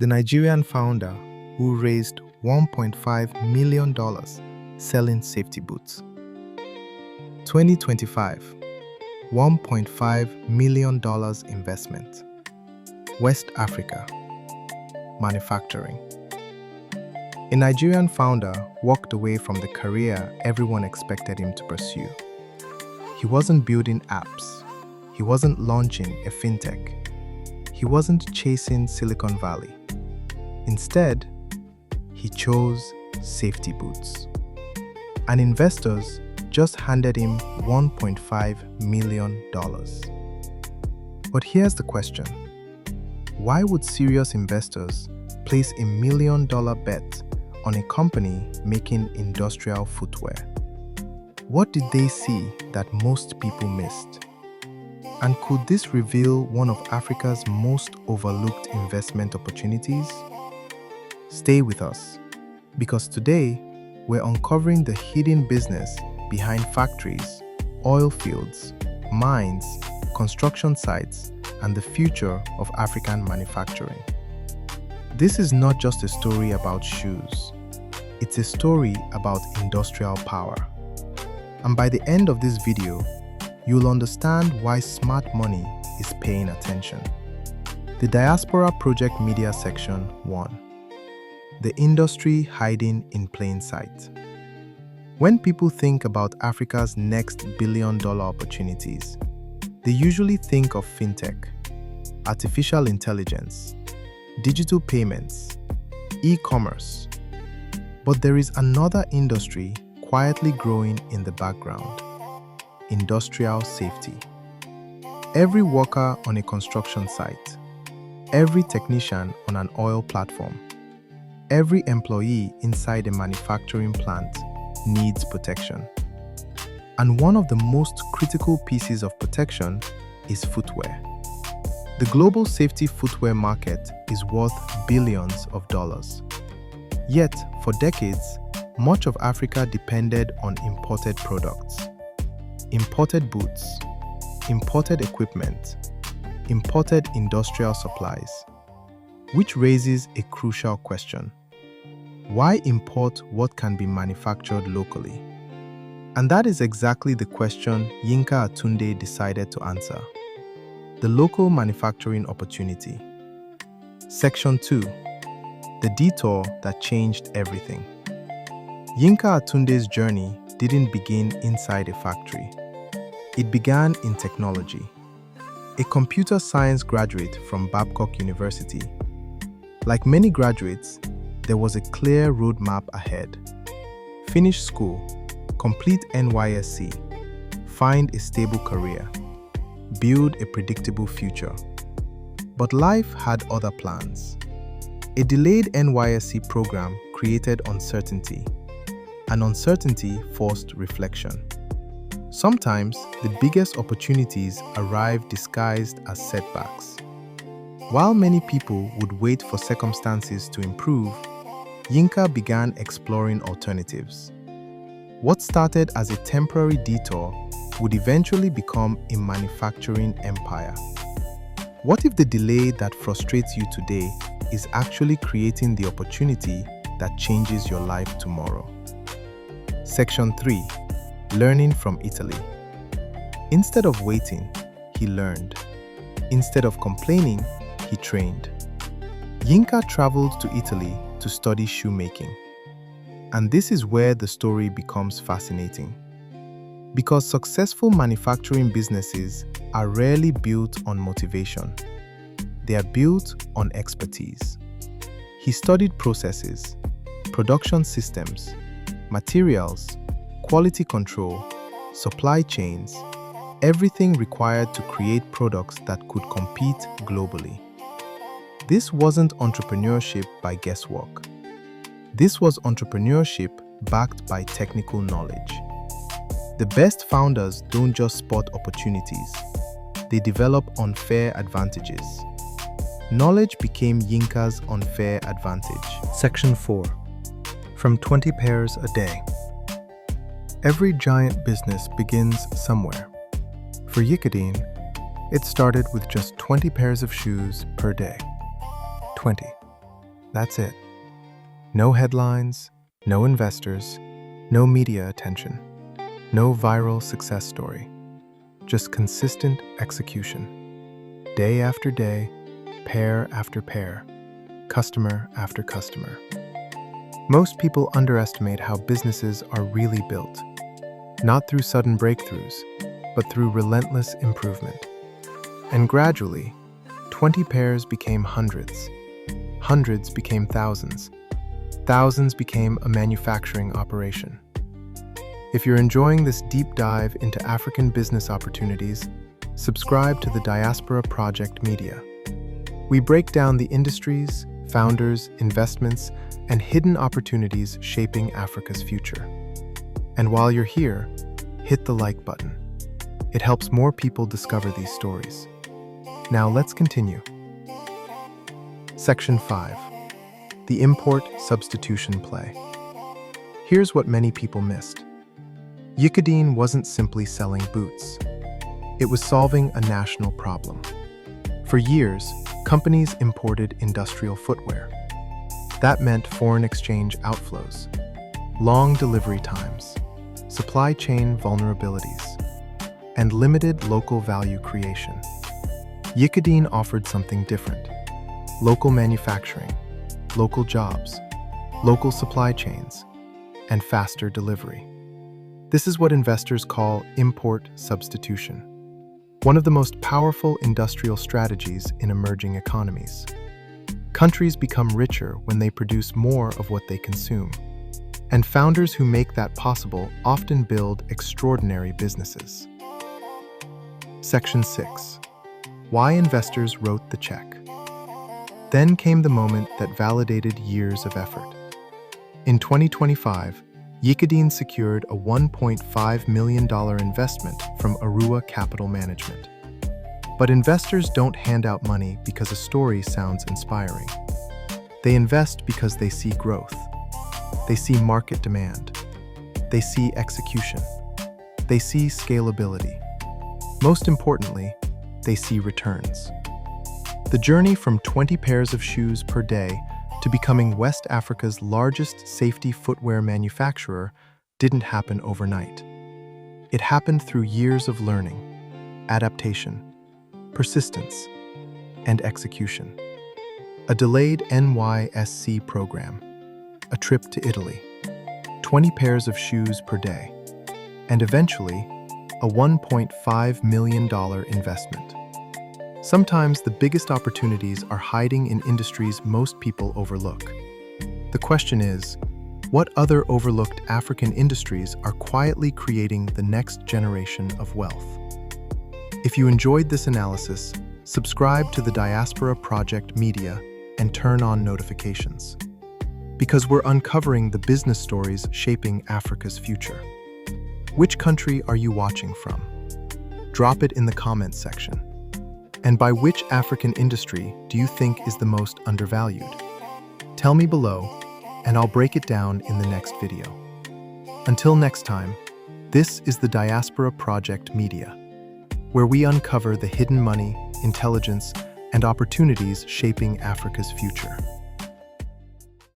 the Nigerian founder who raised $1.5 million selling safety boots. 2025, $1.5 million investment. West Africa, manufacturing. A Nigerian founder walked away from the career everyone expected him to pursue. He wasn't building apps. He wasn't launching a fintech. He wasn't chasing Silicon Valley. Instead, he chose safety boots. And investors just handed him $1.5 million. But here's the question. Why would serious investors place a $1 million bet on a company making industrial footwear? What did they see that most people missed? And could this reveal one of Africa's most overlooked investment opportunities? Stay with us, because today we're uncovering the hidden business behind factories, oil fields, mines, construction sites, and the future of African manufacturing. This is not just a story about shoes. It's a story about industrial power. And by the end of this video, you'll understand why smart money is paying attention. The Diaspora Project Media Section 1. The industry hiding in plain sight. When people think about Africa's next billion-dollar opportunities, they usually think of fintech, artificial intelligence, digital payments, e-commerce. But there is another industry quietly growing in the background: industrial safety. Every worker on a construction site, every technician on an oil platform, every employee inside a manufacturing plant needs protection. And one of the most critical pieces of protection is footwear. The global safety footwear market is worth billions of dollars. Yet, for decades, much of Africa depended on imported products. Imported boots, imported equipment, imported industrial supplies. Which raises a crucial question. Why import what can be manufactured locally? And that is exactly the question Yinka Atunde decided to answer. The local manufacturing opportunity. Section 2. The detour that changed everything. Yinka Atunde's journey didn't begin inside a factory. It began in technology. A computer science graduate from Babcock University. Like many graduates, there was a clear roadmap ahead. Finish school, complete NYSC, find a stable career, build a predictable future. But life had other plans. A delayed NYSC program created uncertainty, and uncertainty forced reflection. Sometimes the biggest opportunities arrive disguised as setbacks. While many people would wait for circumstances to improve, Yinka began exploring alternatives. What started as a temporary detour would eventually become a manufacturing empire. What if the delay that frustrates you today is actually creating the opportunity that changes your life tomorrow? Section 3. Learning from Italy. Instead of waiting, he learned. Instead of complaining, he trained. Yinka traveled to Italy to study shoemaking. And this is where the story becomes fascinating. Because successful manufacturing businesses are rarely built on motivation. They are built on expertise. He studied processes, production systems, materials, quality control, supply chains, everything required to create products that could compete globally. This wasn't entrepreneurship by guesswork. This was entrepreneurship backed by technical knowledge. The best founders don't just spot opportunities, they develop unfair advantages. Knowledge became Yinka's unfair advantage. Section 4. From 20 pairs a day. Every giant business begins somewhere. For Yikodeen, it started with just 20 pairs of shoes per day. 20. That's it. No headlines, no investors, no media attention, no viral success story. Just consistent execution. Day after day, pair after pair, customer after customer. Most people underestimate how businesses are really built, not through sudden breakthroughs, but through relentless improvement. And gradually, 20 pairs became hundreds, hundreds became thousands, thousands became a manufacturing operation. If you're enjoying this deep dive into African business opportunities, subscribe to the Diaspora Project Media. We break down the industries, founders, investments, and hidden opportunities shaping Africa's future. And while you're here, hit the like button. It helps more people discover these stories. Now let's continue. Section 5. The Import Substitution Play. Here's what many people missed. Yikodeen wasn't simply selling boots. It was solving a national problem. For years, companies imported industrial footwear. That meant foreign exchange outflows, long delivery times, supply chain vulnerabilities, and limited local value creation. Yikodeen offered something different: local manufacturing, local jobs, local supply chains, and faster delivery. This is what investors call import substitution, one of the most powerful industrial strategies in emerging economies. Countries become richer when they produce more of what they consume, and founders who make that possible often build extraordinary businesses. Section 6. Why investors wrote the check. Then came the moment that validated years of effort. In 2025, Yikodeen secured a $1.5 million investment from Aruwa Capital Management. But investors don't hand out money because a story sounds inspiring. They invest because they see growth. They see market demand. They see execution. They see scalability. Most importantly, they see returns. The journey from 20 pairs of shoes per day to becoming West Africa's largest safety footwear manufacturer didn't happen overnight. It happened through years of learning, adaptation, persistence, and execution. A delayed NYSC program, a trip to Italy, 20 pairs of shoes per day, and eventually, a $1.5 million investment. Sometimes the biggest opportunities are hiding in industries most people overlook. The question is, what other overlooked African industries are quietly creating the next generation of wealth? If you enjoyed this analysis, subscribe to the Diaspora Project Media and turn on notifications. Because we're uncovering the business stories shaping Africa's future. Which country are you watching from? Drop it in the comments section. And by which African industry do you think is the most undervalued? Tell me below, and I'll break it down in the next video. Until next time, this is the Diaspora Project Media, where we uncover the hidden money, intelligence, and opportunities shaping Africa's future.